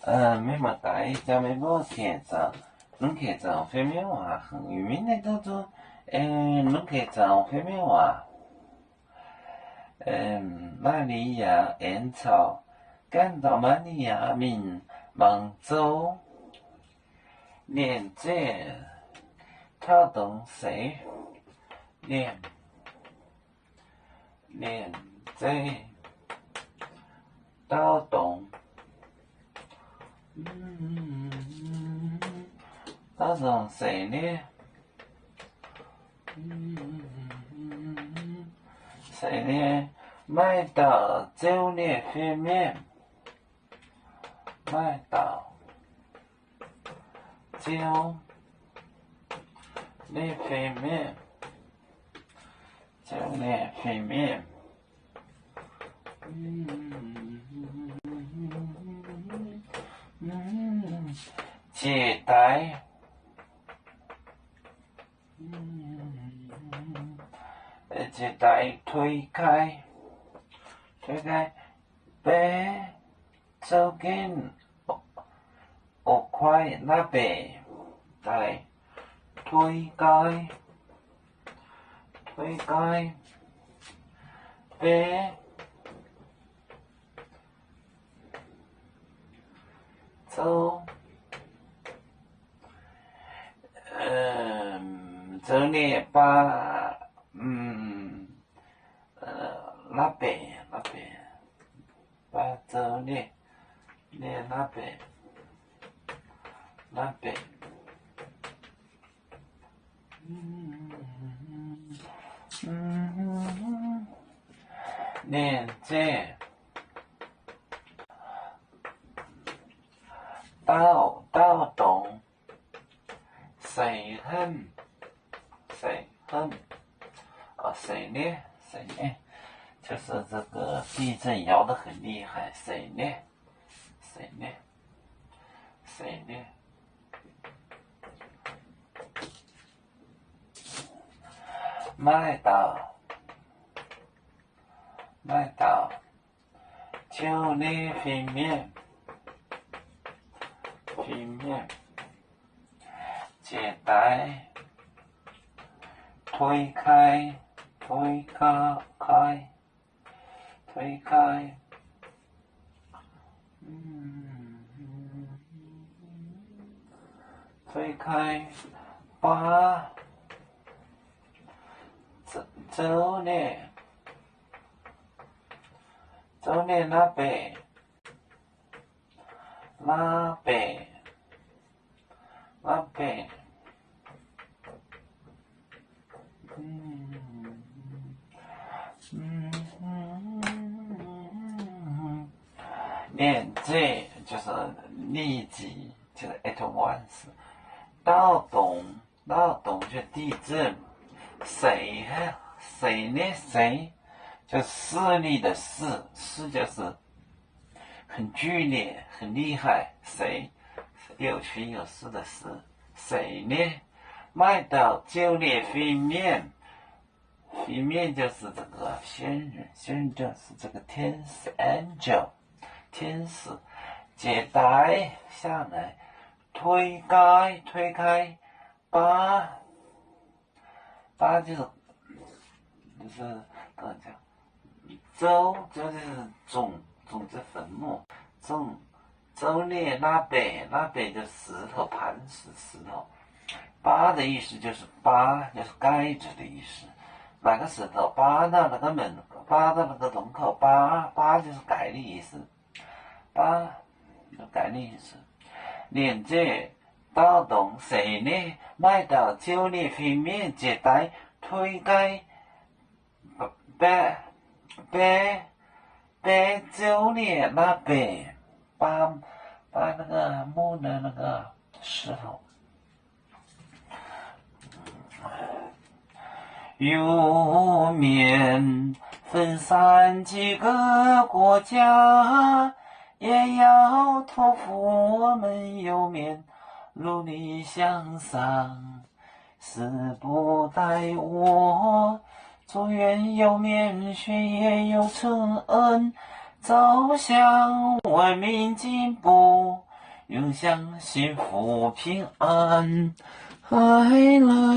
没么大，咱们不看着，侬看着方面话很有名的都做，侬看着方面话，玛利亚恩草，感到玛利亚民忙走，连这跳动谁，连这跳动。到动谁呢？谁呢？卖到酒店方面，卖到酒店方面，酒店方面。接待，接待推开，被走进块那边，来推开，被走。这里把那边，把这里那边，连接到动。谁恨？谁呢？就是这个地震摇得很厉害，谁呢？卖到酒店平面，接待，推开，推开，把走呢那边，连接就是立即，就是 at once。到动就地震，谁呢？谁就势力的势就是很剧烈、很厉害，谁有权有势的势，谁呢？卖到酒店平面就是这个仙人就是这个天使 angel， 天使接待下来，推开，把就是怎么讲？走就是种子坟墓，走呢那边就石头磐石头，扒的意思就是就是盖着的意思。哪个石头扒到那个门，扒到那个洞口，扒就是盖的意思，盖的意思。连接到动谁呢？卖到酒店平面接待推开，被酒店那边把那个木的那个石头。有面分散几个国家，也要托付我们有面努力向上，死不待我，祝愿有面学业有成恩，走向文明进步，永享幸福平安。爱来